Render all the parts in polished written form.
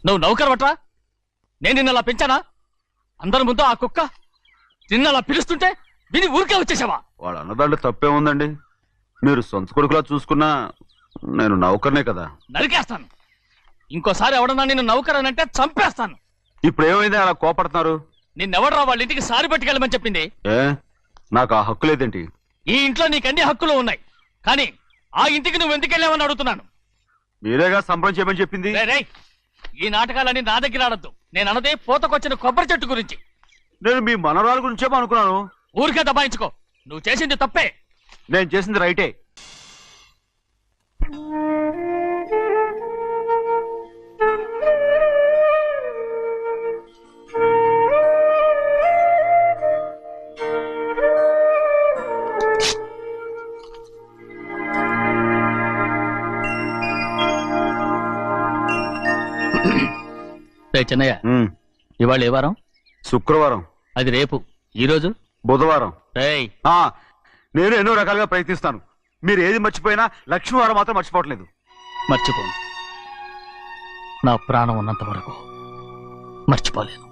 నువ్వు నౌకరవట్రా? నేను నిన్నలా పెంచానా? అందరి ముందు ఆ కుక్క నిన్నలా పిలుస్తుంటే విని ఊరికే వచ్చేసావా? వాడు అన్నదాంట్లో తప్పే ఉందండి. మీరు సొంత కొడుకులా చూసుకున్నా నేను నౌకర్నే కదా. నరికేస్తాను. ఇంకోసారి ఎవడన్నా నిన్ను నౌకరనంటే చంపేస్తాను. ఇప్పుడు ఏమైంది అలా కోపడుతున్నారు? నిన్నెవడరా వాళ్ళ ఇంటికి సారి పట్టుకెళ్ళమని చెప్పింది? ఏ నాకు ఆ హక్కు లేదేంటి? ఈ ఇంట్లో నీకన్ని హక్కులు ఉన్నాయి, కానీ ఆ ఇంటికి నువ్వు ఎందుకు వెళ్ళావని అడుగుతున్నాను. మీరేగా సంబరం చేయమని చెప్పింది. రేయ్, ఈ నాటకాలన్నీ నా దగ్గర ఆడద్దు. నేను అన్నదే పూతకొచ్చిన కొబ్బరి చెట్టు గురించి. నేను మీ మనవరాల గురించేమో అనుకున్నాను. ఊరికే దబాయించుకో. నువ్వు చేసింది తప్పే. నేను చేసింది రైటే. చిన్నయ్య, ఇవాళ ఏ వారం? శుక్రవారం. అది రేపు. ఈ రోజు బుధవారం. రేయ్, నేను ఎన్నో రకాలుగా ప్రయత్నిస్తాను. మీరు ఏది మర్చిపోయినా లక్ష్మీవారం మాత్రం మర్చిపోవట్లేదు. మర్చిపోను. నా ప్రాణం ఉన్నంత వరకు మర్చిపోలేను.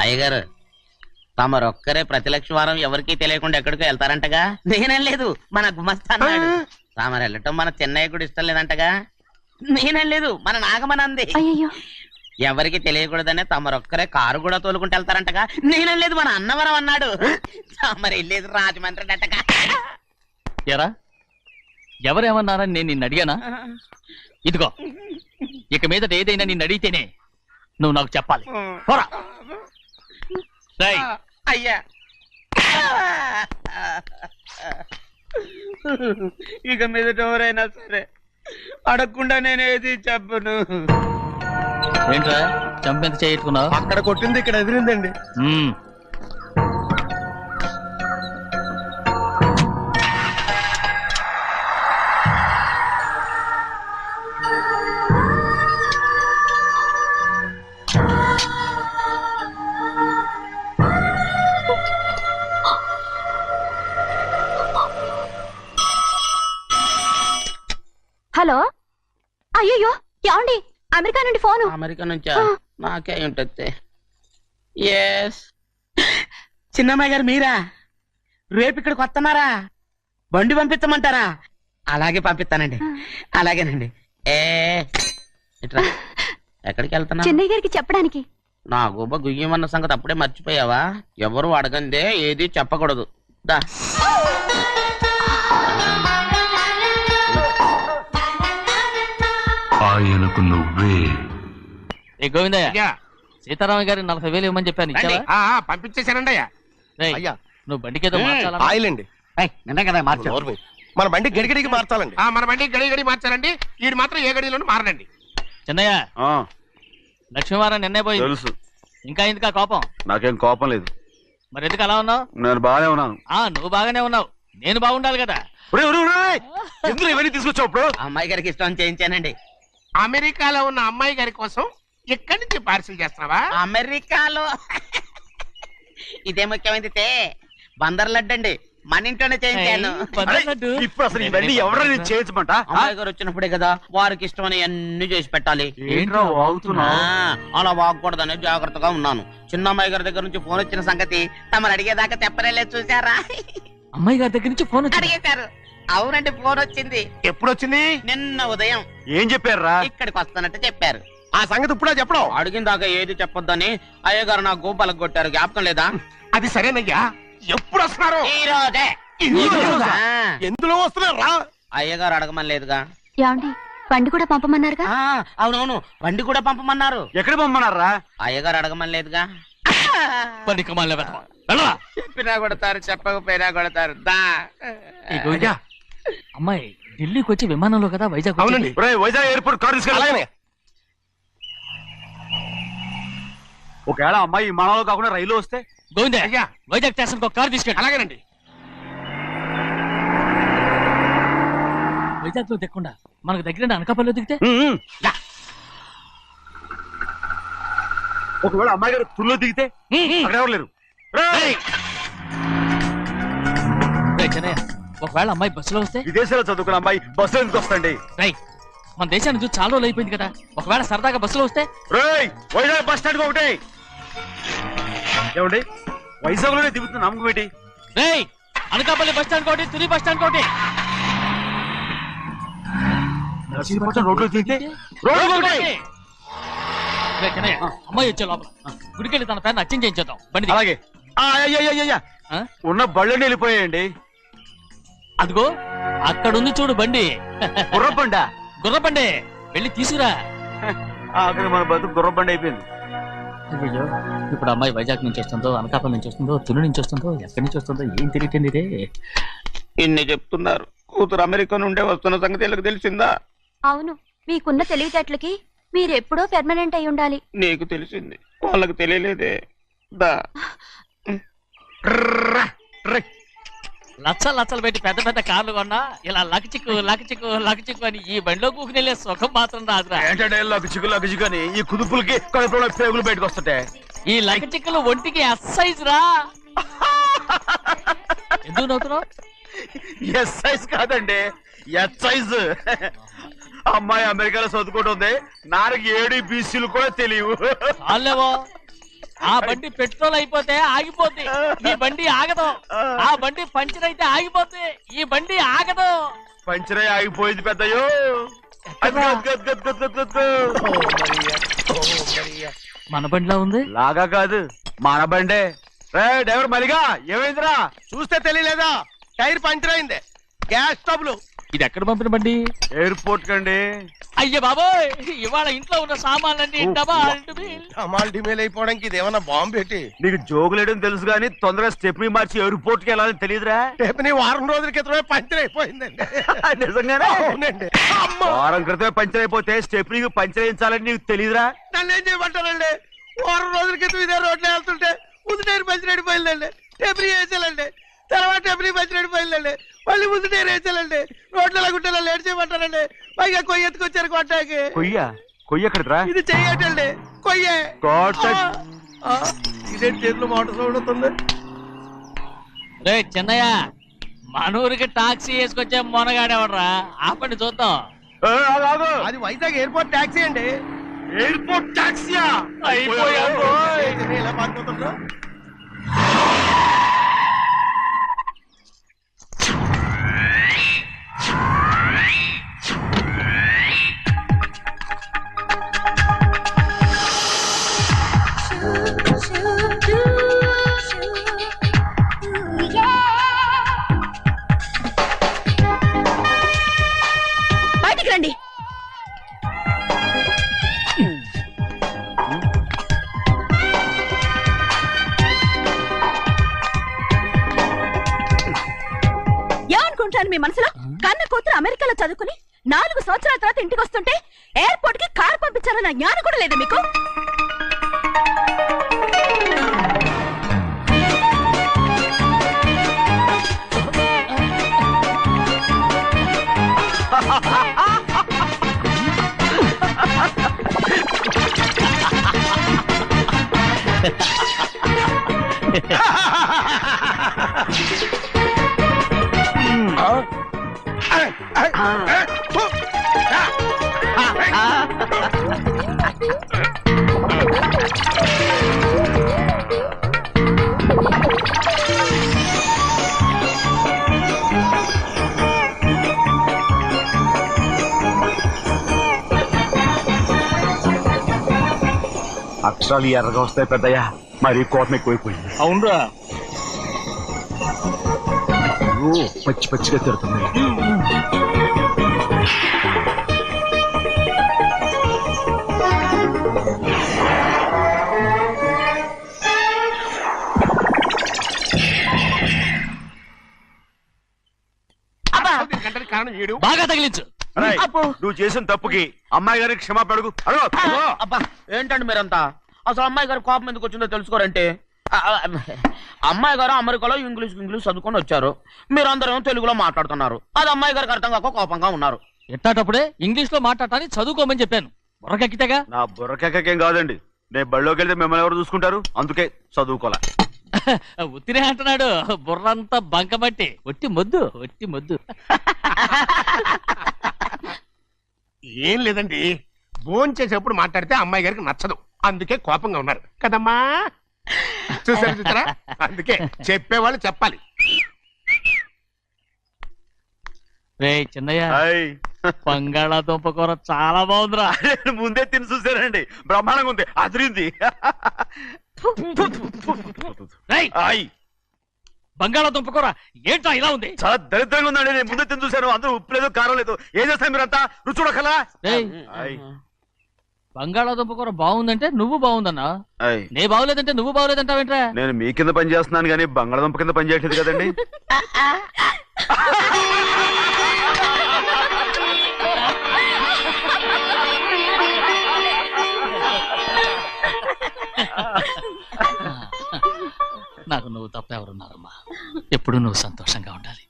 అయ్యగారు, తమరొక్కరే ప్రతి లక్షవారం ఎవరికీ తెలియకుండా ఎక్కడికో వెళ్తారంటగా? నేనేం లేదు, మన గుమస్తా అన్నాడు. తామరు వెళ్ళటం మన చెన్నయ్య కూడా ఇష్టం లేదంటగా? నేనేం లేదు, మన నాగమనంది. ఎవరికి తెలియకూడదనే తమరొక్కరే కారు కూడా తోలుకుంటూ వెళ్తారంటగా? నేనేం లేదు, మన అన్నవరం అన్నాడు. తమరు వెళ్ళేది రాజమండ్రి అంటగా? ఎరా, ఎవరేమన్నారని నేను నిన్ను అడిగానా? ఇదిగో, ఇక మీదట ఏదైనా నిన్ను అడిగితేనే నువ్వు నాకు చెప్పాలి. పోరా. అయ్యా, ఇక మీదట ఎవరైనా సరే అడగకుండా నేనేది చెప్పను. ఏంట్రా చంపెంత చేయించుకున్నావు? అక్కడ కొట్టింది ఇక్కడ ఎదిరిందండి. హలో, అయ్యో ఏమండి? అమెరికా నుండి ఫోను. అమెరికా నుంచా? నాకే ఉంటుంది. చిన్నమ్మాయి గారు మీరా? రేపు ఇక్కడికి వస్తున్నారా? బండి పంపిస్తామంటారా? అలాగే పంపిస్తానండి. అలాగేనండి. ఇట్రా. ఎక్కడికి వెళ్తున్నా? చెన్నై గారికి చెప్పడానికి. నా గుబ్బ గుయ్యమన్న సంగతి అప్పుడే మర్చిపోయావా? ఎవరు అడగందే ఏది చెప్పకూడదు. దా. ఆయనకు నువ్వే. గోవిందయ్య, సీతారామ గారి 40,000 ఇవ్వమని చెప్పాను. పంపించేశానండి. అయ్యా, నువ్వు బండికేదో ఆయిల్ అండి. నిన్న కదా మార్చారు. మన బండి గడిగడికి మార్చాలండి. మన బండి గడిగడి మార్చాలండి. వీడు మాత్రం ఏ గడిలోనూ మారనండి. చిన్నయ్య, లక్ష్మీవారం నిన్నే పోయి తెలుసు. ఇంకా ఎందుకా కోపం? నాకేం కోపం లేదు. మరి ఎందుకు అలా ఉన్నావు? నేను బాగానే ఉన్నాను. నువ్వు బాగానే ఉన్నావు, నేను బాగుండాలి కదా. ఎందుకు ఇవన్నీ తీసుకొచ్చావు? ఇప్పుడు అమ్మాయి గారికి ఇష్టం చేయించానండి. అమెరికాలో ఉన్న అమ్మాయి గారి కోసం ఎక్కడి నుంచి పార్సిల్ చేస్తున్నావా? అమెరికాలో ఇదే ముఖ్యమైనది. బందర్ లడ్డు అండి, మన ఇంట్లోనే చేయించాను. ఇప్పుడు అసలు ఇవన్నీ ఎవరైనా చేయించమంట? అమ్మాయి గారు వచ్చినప్పుడే కదా వారికి ఇష్టమని అన్ని చేసి పెట్టాలి. అలా వాగకూడదని జాగ్రత్తగా ఉన్నాను. చిన్న అమ్మాయి గారి దగ్గర నుంచి ఫోన్ వచ్చిన సంగతి తమరు అడిగేదాకా చెప్పలేదు. చూసారా? అమ్మాయి గారి దగ్గర నుంచి ఫోన్ అడిగేశారు. అవునండి, ఫోన్ వచ్చింది. ఎప్పుడు వచ్చింది? నిన్న ఉదయం. ఏం చెప్పారా? ఇక్కడికి వస్తానంటే చెప్పారు. ఆ సంగతి ఇప్పుడే చెప్పడం. అడిగిన దాకా ఏది చెప్పొద్దని అయ్యగారు నా గోపాలకు కొట్టారు. జ్ఞాపకం లేదా? అది సరేనయ్యా, ఎప్పుడు వస్తున్నారు? ఈ రోజే. ఎందులో వస్తున్నారా? అయ్యగారు అడగమని లేదుగా. ఏమండి, బండి కూడా పంపమన్నారుగా? అవునవును, బండి కూడా పంపమన్నారు. ఎక్కడ పంపమన్నారా? అయ్యగారు అడగమని లేదుగా. చెప్పినా కొడతారు, చెప్పకపోయినా కొడతారు. అమ్మాయి ఢిల్లీకి వచ్చి విమానంలో కదా వైజాగ్. అవునండి. వైజాగ్ ఎయిర్పోర్ట్ కార్ తీసుకెళ్ళి. ఒకవేళ అమ్మాయి విమానంలో కాకుండా రైలు వస్తే? గోవిందే, వైజాగ్ స్టేషన్ కార్ తీసుకెళ్ళి. అలాగేనండి. వైజాగ్ లో దిక్కుండా మనకు దగ్గర అనకాపల్లిలో దిగితే? ఒకవేళ అమ్మాయి గారు తుల్లో దిగితే? అక్కడ ఎవరు లేరు. ఒకవేళ అమ్మాయి బస్సులో వస్తే? విదేశాల్లో చదువుకున్న అమ్మాయి బస్సులో ఎందుకు వస్తండి? మన దేశాన్ని చూసి చాలా రోజులు అయిపోయింది కదా, ఒకవేళ సరదాగా బస్సులో వస్తే. రేయ్ వైజాగ్ బస్ స్టాండ్ ఒకటి ఏమండి, వైజాగ్ లోనే దిగుతున్న నమ్మకం ఏంటి? రేయ్ అనకాపల్లి బస్ స్టాండ్ కోటి, తుని బస్ స్టాండ్ కోటి. నర్సీపట్నం రోడ్లో దిగితే రోడ్డు ఒకటి. రేయ్ కన్నయ్య, అమ్మాయి వచ్చే లోపల గుడికెళ్ళి తన పేరుని అచ్చం చేయించేద్దాం బండి దిగు. అలాగే. అయ్యయ్యయ్యయ్య, ఆ? ఉన్న బళ్ళని వెళ్ళిపోయాయండి. అదిగో అక్కడుంది చూడు బండి. గుర్రబండా? గుర్రబండి, వెళ్ళి తీసుకురా. ఆఖరి మన బతుకు గుర్రబండి అయిపోయింది. అయ్యో, ఇప్పుడు అమ్మాయి వైజాగ్ నుంచి వస్తుందో, అనకాపల్లి నుంచి వస్తుందో, తుని నుంచి వస్తుందో, ఎక్కడి నుంచి వస్తుందో ఏం తెలియటండి రే. ఇన్ని చెప్తున్నారు, కూతురు అమెరికా నుండే వస్తున్న సంగతి వీళ్ళకి తెలిసిందా? అవును, మీకున్న తెలివితేటలకి మీరెప్పుడో పెర్మనెంట్ అయి ఉండాలి. నీకు తెలిసింది, వాళ్ళకి తెలియలేదే. దా లచ్చలు లచ్చలు పెట్టి పెద్ద పెద్ద కార్లు కొన్నా ఇలా లకచిక్కు లకచిక్కు లకచిక్కు అని ఈ బండిలో కూకుని వెళ్ళే సుఖం మాత్రం రాదురా. ఏంటంటే లగచిక్కు అని ఈ కుదుపులకి కడుపులో పేగులు బయటకు వస్తుంటాయి. ఈ లకచిక్కులు ఒంటికి ఎక్సైజ్ రా. ఎందుకు నవ్వుతున్నావు? ఎస్ సైజ్ కాదండి, ఎస్ సైజ్. అమ్మాయి అమెరికాలో చదువుకుంటుంది, నాకు 7 బీసీలు కూడా తెలియవు. చాలేవో, ఆ బండి పెట్రోల్ అయిపోతే ఆగిపోద్ది, ఈ బండి ఆగదు. ఆ బండి పంచర్ అయితే ఆగిపోద్ది, ఈ బండి ఆగదు. పంచరే ఆగిపోయింది పెద్దయ్యో. మన బండిలా ఉంది. లాగా కాదు, మన బండే. రే డ్రైవర్ మలిగా, ఏమైందిరా? చూస్తే తెలియలేదా? టైర్ పంచర్ అయింది. Gas trouble. ఇది ఎక్కడ పంపిన బండి? ఎయిర్పోర్ట్ కండి. అయ్య బాబోయ్, ఇవాళ ఇంట్లో ఉన్న సామాన్లన్నీ డబాల్ అమాల్ డిమేల్ అయిపోవడానికి ఇది ఏమన్నా బాంబు పెట్టి. నీకు జోగులేయడం తెలుసు కానీ తొందరగా స్టెప్ని మార్చి ఎయిర్పోర్ట్ కి వెళ్ళాలని తెలియదురా? రేపు వారం రోజుల క్రితమే పంచర్ అయిపోయిందండి. నిజంగానే? అవునండి. వారం క్రితమే పంచర్ అయిపోతే స్టెప్నీకి పంచర్ వేయించాలని నీకు తెలియదురా? నన్ను ఏం చేయమంటారండి? వారం రోజుల క్రితం ఇదే రోడ్లో వెళ్తుంటే ముందు టైర్ పంచర్ అయిపోయిందండి. టెబ్రీ వేసాలండి, తర్వాత టెబ్రీ పంచర్ అయిపోయిందండి, మళ్ళీ ముందు టైర్ వేసాలండి. రోడ్లు ఎలా గుట్టేలా లేట్ చేయమంటారండి? పైగా కొయ్య ఎత్తుకొచ్చారు కొట్టాకి. కొయ్య ఎక్కడిరా? ఇది చెయ్యటండి, కొయ్యే. ఇదే చేతులు మోటార్ సౌండ్ అవుతుంది. రే చిన్నయ్య, మనూరికి టాక్సీ వేసుకొచ్చే మొనగాడేవడరా, ఆపండి చూద్దాం. అది వైజాగ్ ఎయిర్పోర్ట్ టాక్సీ అండి. ఎయిర్పోర్ట్ టాక్సీయా? ఏంటి ఇలా పారిపోతుండ్రు? బయటికి రండి. ఏమనుకుంటాను మీ మనసులో? కన్న కూతురు అమెరికాలో చదువుకుని 4 సంవత్సరాల తర్వాత ఇంటికి వస్తుంటే ఎయిర్పోర్ట్ కి కారు పంపించాలన్న జ్ఞానం కూడా లేదా మీకు? అక్షరాలు ఎర్రగా వస్తాయి పెద్దయ్యా, మరి కోపం ఎక్కువైపోయింది. అవునరా, పచ్చి పచ్చిగా తిడుతుంది. కారణం ఏడు. బాగా తగిలించు. రేయ్, నువ్వు చేసిన తప్పుకి అమ్మాయి గారికి క్షమాపణ అడుగు. అబ్బా ఏంటండి మీరంతా? అసలు అమ్మాయి గారు కోపం ఎందుకు వచ్చిందో తెలుసుకోరంటే, అమ్మాయి గారు అమెరికాలో ఇంగ్లీష్ చదువుకొని వచ్చారు, మీరందరూ తెలుగులో మాట్లాడుతున్నారు. అది అమ్మాయి గారికి అర్థం కాక కోపంగా ఉన్నారు. ఎట్టాటప్పుడే ఇంగ్లీష్ లో మాట్లాడటానికి చదువుకోమని చెప్పాను. బుర్రకెక్కితేగా. నా బుర్రకేకేం కాదండి, నేను బళ్ళోకి వెళ్తే మిమ్మల్ని ఎవరు చూసుకుంటారు, అందుకే చదువుకోలే. ఉత్తినే అంటున్నాడు, బుర్రంతా బంకమట్టి. ఒట్టి మొద్దు. ఏం లేదండి, భోజనం చేసేప్పుడు మాట్లాడితే అమ్మాయి గారికి నచ్చదు, అందుకే కోపంగా ఉన్నారు కదమ్మా. చూసారా, అందుకే చెప్పేవాళ్ళు చెప్పాలి. రే చిన్నయ్య, హాయ్. బంగాళాదుంప కూర చాలా బాగుందిరా. నేను ముందే తిని చూసానండి, బ్రహ్మాండంగా ఉంది, అదిరింది. రేయ్, హాయ్. బంగాళాదుంప కూర ఏంటా ఇలా ఉంది? చాలా దరిద్రంగా ఉందండి, నేను ముందే తిని చూశాను, అందరూ ఉప్పు లేదు కారం లేదు. ఏం చేస్తారు మీరంతా, రుచి చూడకలా. రేయ్, హాయ్. బంగాళాదుంప కూర బాగుందంటే నువ్వు బాగుందన్నా, హాయ్. నే బాగులేదంటే నువ్వు బాగులేదంటావేంట్రా? నేను మీ కింద పని చేస్తున్నాను కానీ బంగాళదుంప కింద పని చేయట్లేదు కదండి. నాకు నువ్వు తప్ప ఎవరున్నారమ్మా, ఎప్పుడు నువ్వు సంతోషంగా ఉండాలి.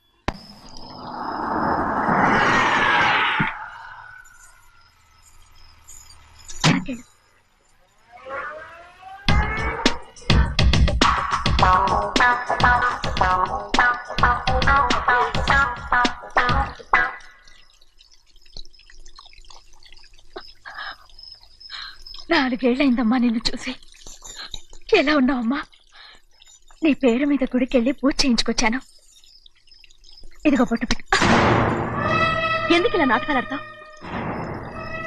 నాలుగేళ్లైందమ్మా నిన్ను చూసి. ఎలా ఉన్నావమ్మా? నీ పేరు మీద గుడికెళ్ళి పూజ చేయించుకొచ్చాను. ఇదిగో పొట్టు పెట్టు. ఎందుకు ఇలా నాటకాలు ఆడతావు?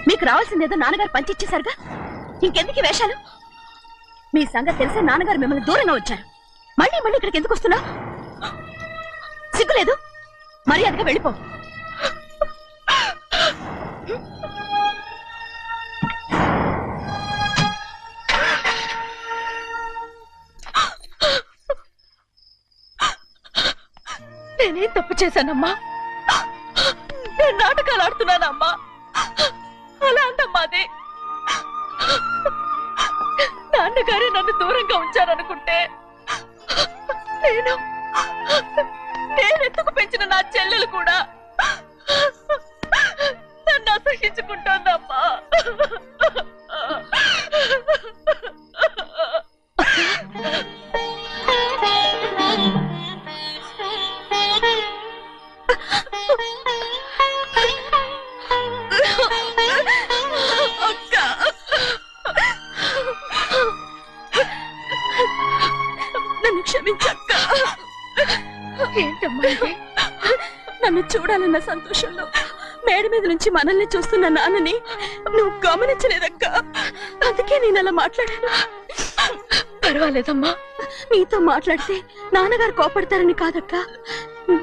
మీకు రావాల్సిందేదో నాన్నగారు పంచిచ్చేశారుగా, ఇంకెందుకు ఈ వేషాలు? మీ సంగతి తెలిసే నాన్నగారు మిమ్మల్ని దూరంగా వచ్చారు. మళ్ళీ మళ్ళీ ఇక్కడికి ఎందుకు వస్తున్నావు? సిగ్గులేదు? మర్యాదగా వెళ్ళిపో. నేనేం తప్పు చేశానమ్మా? నేను నాటకాలు ఆడుతున్నానమ్మా, అలా అందమ్మాది. నాన్నగారే నన్ను దూరంగా ఉంచారనుకుంటే నేనెత్తుకు పెంచిన నా చెల్లెలు కూడా నన్ను అసహించుకుంటోందమ్మా. నన్ను క్షమించక్క. ఏంటమ్మా ఇది? నన్ను చూడాలన్న సంతోషంలో మేడ మీద నుంచి మనల్ని చూస్తున్న నాన్నని నువ్వు గమనించలేదక్క, అందుకే నేను అలా మాట్లాడాను. పర్వాలేదమ్మా, నీతో మాట్లాడితే నాన్నగారు కోపడతారని కాదక్క,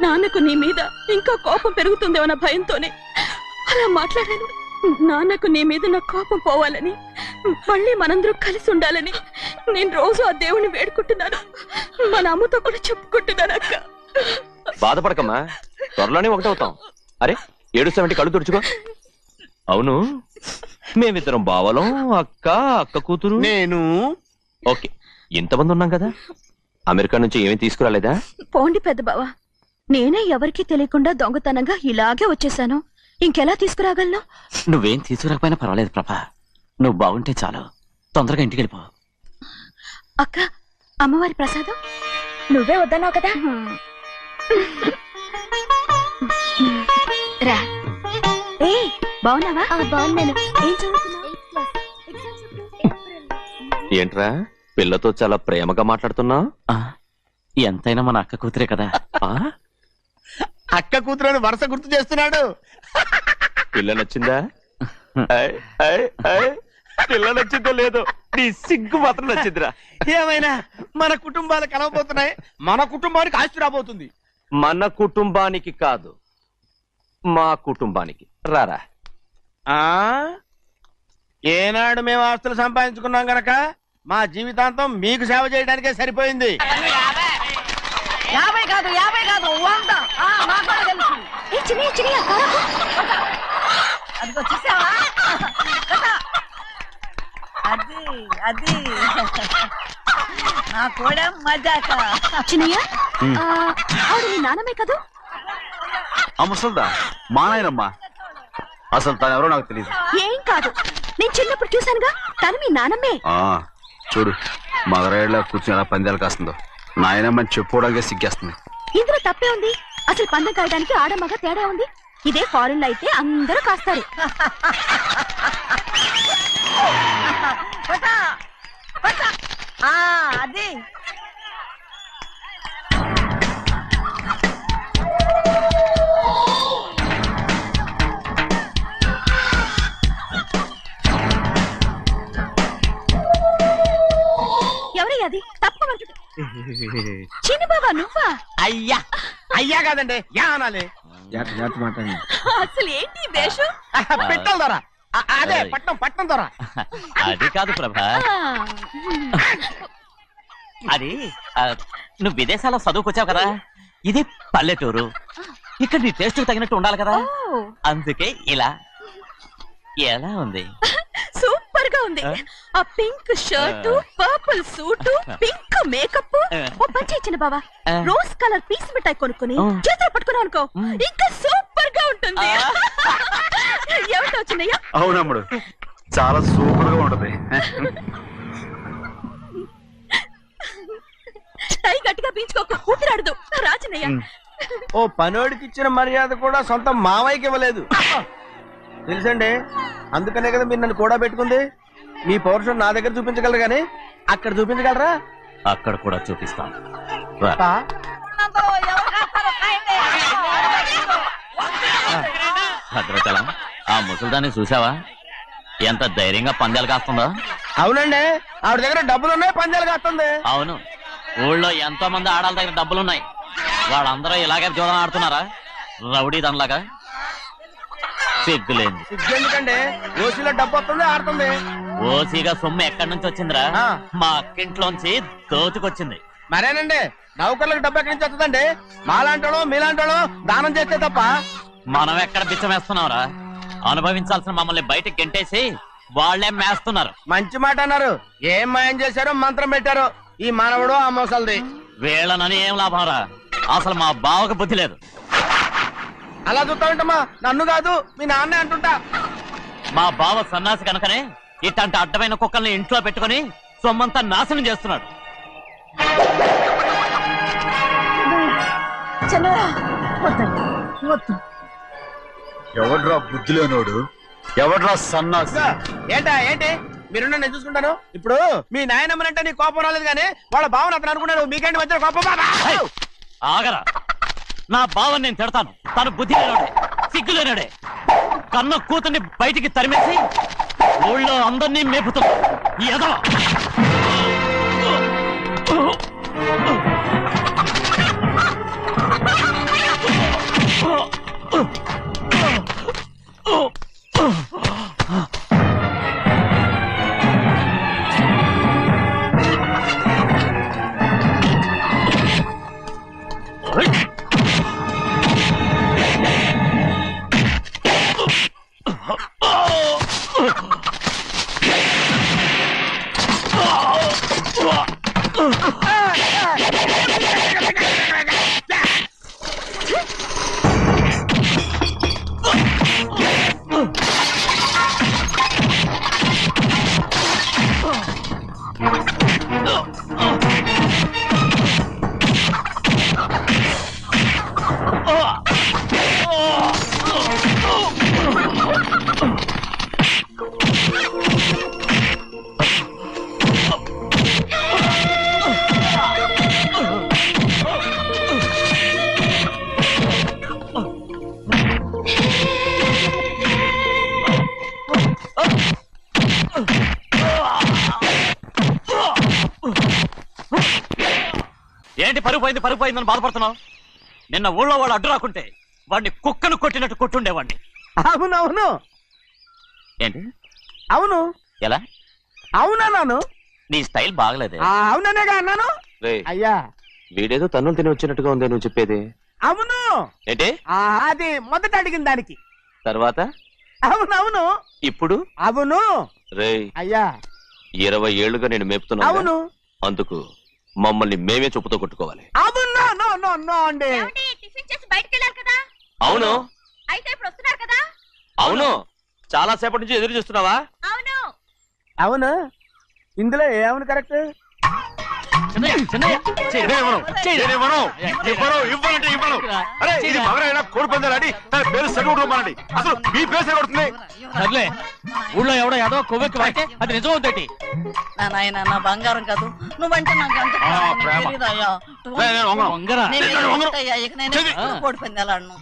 నాన్నకు నీ మీద ఇంకా కోపం పెరుగుతుందేమన్న భయంతోనే అలా మాట్లాడాను. నాన్నకు నీ మీద నా కోపం పోవాలని, మళ్ళీ మనందరూ కలిసి ఉండాలని నేను రోజు ఆ దేవుణ్ణి వేడుకుంటున్నాను. మన అమ్మతో కూడా చెప్పుకుంటున్నాను అక్క. బాధపడకమ్మా, త్వరలోనే ఒకటవుతాం. అరే ఏడుస్తామంటే కళ్ళు తుడుచుకో. అవును, మేమిద్దరం బావలం, అక్క కూతురు, నేను ఓకే, ఇంతమంది ఉన్నాం కదా. అమెరికా నుంచి ఏమీ తీసుకురాలేదా? పోండి పెద్ద బావ, నేనే ఎవరికీ తెలియకుండా దొంగతనంగా ఇలాగే వచ్చేసాను. ఇంకెలా తీసుకురాగలను? నువ్వేం తీసుకురాకపోయినా పర్వాలేదు ప్రభా, నువ్వు బాగుంటే చాలు. తొందరగా ఇంటికి వెళ్ళిపో. అక్క, అమ్మవారి ప్రసాదం నువ్వే వద్దన్నావు కదా. రా. ఏ బాగున్నావా? బాగున్నాను. ఏం చదువుతున్నావు? ఏంట్రా పిల్లతో చాలా ప్రేమగా మాట్లాడుతున్నావు? ఎంతైనా మన అక్క కూతురే కదా. అక్క కూతురు వరుస గుర్తు చేస్తున్నాడు. పిల్ల నచ్చిందా? పిల్ల నచ్చిందో లేదో, నీ సిగ్గు మాత్రం నచ్చిందిరా. ఏమైనా మన కుటుంబాలు కలవబోతున్నాయి, మన కుటుంబానికి ఆస్తి రాబోతుంది. మన కుటుంబానికి కాదు, మా కుటుంబానికి. రారా. ఏనాడు మేము ఆస్తులు సంపాదించుకున్నాం గనక మా జీవితాంతం మీకు సేవ చేయడానికే సరిపోయింది. 50 కాదు 100. నాకు కూడా తెలుసు. అదిగో చూసావా? అది నా కూడా మజాక. చిన్నయ్య, ఆవిడ నీ నాన్నమే కదా? ఆ ముసల్దా మా నాయనమ్మా, అసలు తను ఎవరో నాకు తెలియదు. ఏం కాదు, నేను చిన్నప్పుడు చూశానుగా, తను మీ నాన్నమ్మే. చూడు మగరాయిలా కూర్చుని ఎలా పందాలు కాస్తుందో, నాయనమ్మని చెప్పుకోవడానికి సిగ్గేస్తుంది. ఇందులో తప్పే ఉంది? అసలు పందెం కాయడానికి ఆడమగ తేడా ఉంది. ఇదే ఫారెన్ లో అయితే అందరూ కాస్తారు. అది ఎవరయ్యా అది? తప్పమంటుంది. చిన్ని బాబా నువ్వా? అయ్యా అయ్యా కాదండి యా అనాలి. అసలు ఏంటి ఈ వేషం? పెట్టాలి దొర. అదే పట్నం పట్నం దొర. అది కాదు ప్రభా, అది నువ్వు విదేశాల్లో చదువుకొచ్చావు కదా, ఇది పల్లెటూరు, ఇక్కడ నీ టేస్ట్ తగినట్టు ఉండాలి కదా, ఓ, అందుకే ఇలా. ఎలా ఉంది? సూపర్ గా ఉంది. ఆ pink shirt, purple suit, pink makeup. ఓ పని చిన్న బాబా, రోజ్ కలర్ పీస్ మిఠాయి కొనుక్కొని చేతిలో పట్టుకున్నావు అనుకో, ఇంకా సూపర్ గా ఉంటుంది. ఎవరితో వచ్చిందయ్యా? అవునమ్ముడు, చాలా సూపర్ గా ఉంటది. టై గట్టిగా పీంచుకోక ఊపిరాడదు. రాజనయ్య, ఓ పనోడికి ఇచ్చిన మర్యాద కూడా సొంత మావయ్యకి ఇవ్వలేదు తెలుసండి. అందుకనే కదా మీరు నన్ను కూడా పెట్టుకుంది. మీ పౌరుషం నా దగ్గర చూపించగలరు గానీ అక్కడ చూపించగలరా? అక్కడ కూడా చూపిస్తాను. రా. పా. భద్రాచలం, ఆ ముసలిదాన్ని చూసావా? ఎంత ధైర్యంగా పందాలు కాస్తుందో. అవునండి, ఆవిడ దగ్గర డబ్బులు ఉన్నాయి, పందాలు కాస్తుంది. అవును, ఊళ్ళో ఎంతో మంది ఆడాళ్ళ దగ్గర డబ్బులున్నాయి, వాళ్ళందరూ ఇలాగే జోదం ఆడుతున్నారా రౌడీ దానిలాగా? సిగ్గులేదు. ఎందుకండి ఓసీలో డబ్బు వస్తుంది, ఆడుతుంది. ఓసీగా సొమ్ము ఎక్కడి నుంచి వచ్చిందిరా? ఆ. మా అక్కింట్లోంచి దోచుకొచ్చింది. మరేనండి, నౌకర్లకు డబ్బు ఎక్కడి నుంచి వస్తుందండి? మాలాంటోళ్ళు మీలాంటోళ్ళు దానం చేస్తే తప్ప. మనం ఎక్కడ బిచ్చం వేస్తున్నావురా? అనుభవించాల్సిన మమ్మల్ని బయటకు గెంటేసి వాళ్లే మేస్తున్నారు. మంచి మాట అన్నారు. ఏం మాయం చేశారో మంత్రం పెట్టారో ఈ మానవుడు ఆ మోసల్ది. వీళ్ళనని ఏం లాభం రా? అసలు మా బావకు బుద్ధి లేదు. అలా చూస్తా ఉంటామా? నన్ను కాదు మీ నాన్నే అంటుంటా. మా బావ సన్నాసి కనుకనే ఇట్లాంటి అడ్డమైన కుక్కల్ని ఇంట్లో పెట్టుకుని సొమ్మంతా నాశనం చేస్తున్నాడు. ఎవడ్రా బుద్ధి లేనోడు? ఎవడ్రా సన్నాసి? ఏంటా ఏంటి? మీరు నేను చూసుకుంటాను. ఇప్పుడు మీ నాయనమ్మనంటే నీ కోపం రాలేదు కానీ వాళ్ళ భావన అతను అనుకున్నాడు. మీకేంటి మధ్య కోపం? ఆగరా, నా బావని నేను తిడతాను. తను బుద్ధి లేనాడే, సిగ్గు లేనాడే, కన్న కూతుర్ని బయటికి తరిమేసి ఊళ్ళో అందరినీ మేపుతున్నాడు. ఎదో ఏంటి పరుగు పోయిందని బాధపడుతున్నావు? నిన్న ఊళ్ళో వాళ్ళు అడ్డు రాకుంటే వాడిని కుక్కను కొట్టినట్టు కొట్టుండేవాడిని. అవునవును. ఏంటి? అవును. ఎలా? అవునన్నాను. నీ స్టైల్ బాగలేదే. అవుననేగా అన్నాను. అయ్యా, వీడేదో తన్నులు తిని వచ్చినట్టుగా ఉంది నువ్వు చెప్పేది. అవును. ఏంటి? అది మొదట అడిగిన దానికి. తర్వాత? అవునవును. ఇప్పుడు? అవును. రేయ్, అయ్యా 20 ఏళ్లుగా నేను మేపుతున్నా. అవును. అందుకు మమ్మల్ని మేమే చెప్పుతో కొట్టుకోవాలి. అవును. నో నో నో అండి. టిఫిన్ చేసి బయటికి వెళ్ళారు కదా? అవును. అయితే ఇప్పుడు వస్తున్నారు కదా? అవును. చాలా సేపటి నుంచి ఎదురు చూస్తున్నావా? అవును. అవును. ఇందులో ఏమని కరెక్ట్? చిన్నయ్య, చెయ్యి. నేను ఇవ్వను. చెయ్యి. నేను ఇవ్వను. ఇవ్వనంటే ఇవ్వను. అరే ఇది మగరైనా కోడి పందాలని తన పేరు సరిగొట్టుకోమనండి. అసలు మీ పేరు సరిగొడుతుంది. సర్లే ఊళ్ళో ఎవడో ఏదో కొవ్వెక్కి వాడితే అది నిజం అవుతాయి. నా నాయన నా బంగారం కాదు నువ్వంటే నాకు అంత ఆ, ప్రేమ. తెలీదయ్యా. నేను వంగను. వంగరా నేను నేను వంగను. ఏంటయ్యా, ఇక నేను చెయ్యి. ఎప్పుడు కోడి పందాలాడను.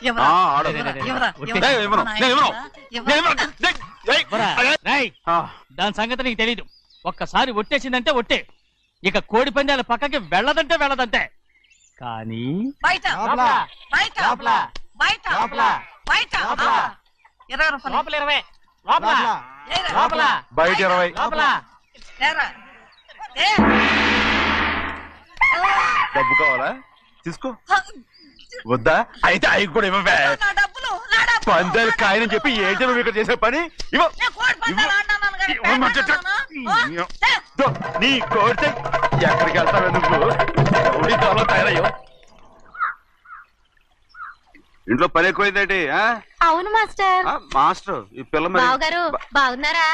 ఎవరా? ఆ, ఆడు. ఎవరా? నేను ఇవ్వను. నేను ఇవ్వను. నేను ఇవ్వను. ఏయ్, పోరా. అరే. రేయ్, ఆ, దాని సంగతి నీకు తెలీదు. ఒక్కసారి ఒట్టేసిందంటే ఒట్టే. ఇక కోడి పందాల పక్కకి వెళ్ళదంటే వెళ్ళదంటే. కానీ బయట బయట బయట బయట 20 రూపాయలు. ఏరా. బయట 20. ఏరా. ఏ. డబ్బు కావాలా తీసుకో. వద్దా అయితే అవి కూడా ఇవ్వవే. నా డబ్బులు పందాలు కాయని చెప్పి ఏంటి నువ్వు ఇక్కడ చేసే పని ఇవ్వ. నేను కోడి పందాలు ఆడినాను కానీ ఇవ్వమంటే ఆడినానా? దో, నీ కోడితే ఎక్కడికి వెళ్తావే నువ్వు? కోడి త్వరలో తయారయ్యో. ఇంట్లో పని ఎక్కువైందేంటి? అవును మాస్టర్. మాస్టర్ ఈ పిల్ల మరి బావగారు బాగున్నారా?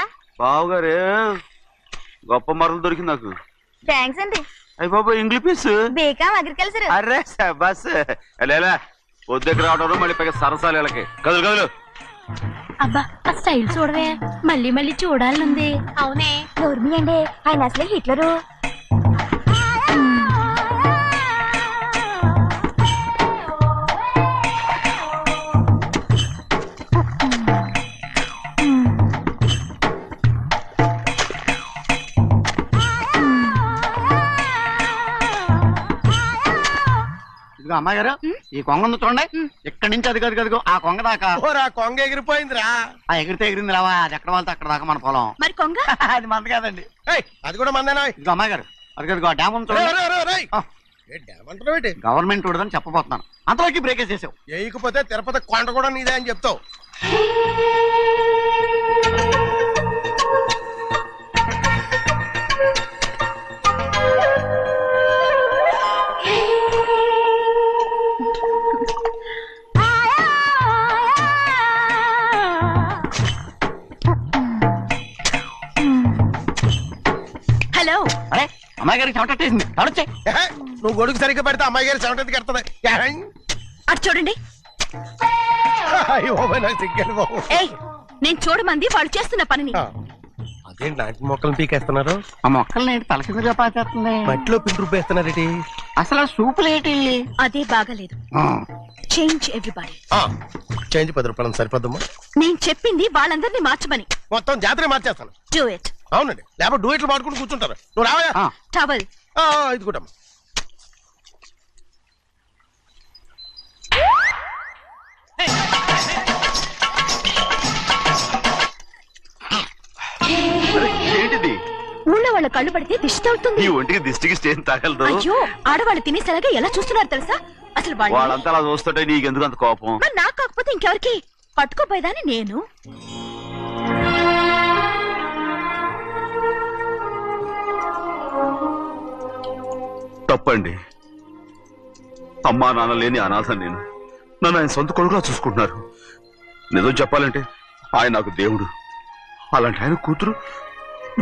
బావుగారే గొప్ప మరలు దొరికింది నాకు. థ్యాంక్స్ అండి. అయ్యి బాబా ఇంగ్లీష్ పీస్. BCom agriculture. అరే బస్ లేలా పొద్దుకు రావడం మళ్ళీ పైగా సరసాలు వీళ్ళకి. కదులు కదులు. అబ్బా ఆ స్టైల్ చూడవే, మళ్ళీ మళ్ళీ చూడాలనుంది. అవునే నోర్మి అండి, ఆయన అసలే హిట్లరు. ఇదిగో అమ్మాయి ఈ కొంగ ఉంది చూడండి. ఇక్కడి నుంచి అది కదిగో ఆ కొంగ దాకా. ఓరా కొంగ ఎగిరిపోయిందిరా. ఆ ఎగిరితే ఎగిరింది రావా, అది ఎక్కడ వాళ్ళతో అక్కడ దాకా మన పొలం. మరి కొంగ అది మంద కాదండి. ఏయ్, అది కూడా మందేనా? ఇదిగో అమ్మాయి గారు అది కదిగో డ్యామ్ ఉంది చూడండి. ఆ. ఏమంటారు గవర్నమెంట్ ఉండదని చెప్పబోతున్నాను, అంతలోకి బ్రేక్ చేసావు. వేయకపోతే తిరుపతి కొండ కూడా నీదే అని చెప్తావు. హలో. అరే అమ్మాయి గారికి చెమటేసింది, తడొచ్చే. ఏహే, నువ్వు గొడుగు సరిగ్గా పెడితే అమ్మాయి గారి చెమటది కడుతుంది. అటు చూడండి. నాకు సిగ్గాను బాబు. ఏయ్, నేను చూడమంది వాళ్ళు చేస్తున్న పనిని. అదేంటి నాటి మొక్కలు పీకేస్తున్నారు? ఆ మొక్కల్ని తల కిందగా పాచేస్తుంది. మట్టిలో పిండి రూపేస్తున్నారేటి? అసలు సూపులేటి. అదే బాగాలేదు. Change everybody. చేంజ్ 10 రూపాయలు సరిపోద్దమ్మా. నేను చెప్పింది వాళ్ళందరినీ మార్చమని. మొత్తం జాతర మార్చేస్తాను. Do it. అవునండి, లేకపోతే డూయిట్లు పాడుకుంటూ కూర్చుంటారు. నువ్వు రావయా? టవల్. ఇది కూడా ఏంటిది? ఊళ్ళో వాళ్ళ కళ్ళు పడితే దిష్టి అవుతుంది. ఈ ఒంటికి దిష్టికి స్టేన్ తగలదు. అయ్యో, ఆడవాళ్ళు తినేసరిగా ఎలా చూస్తున్నారు తెలుసా? అసలు వాళ్ళు వాళ్ళంతా అలా చూస్తుంటే నీకెందుకు అంత కోపం? మరి నాకు కాకపోతే ఇంకెవరికి? పట్టుకోపోయేదాన్ని నేను. తప్పండి. అమ్మా నాన్న లేని అనాథ నేను. నన్ను ఆయన సొంత కొడుకులా చూసుకుంటున్నారు. నిజం చెప్పాలంటే ఆయన నాకు దేవుడు. అలాంటి ఆయన కూతురు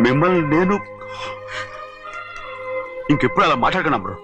మిమ్మల్ని నేను ఇంకెప్పుడు అలా మాట్లాడగలను బ్రో.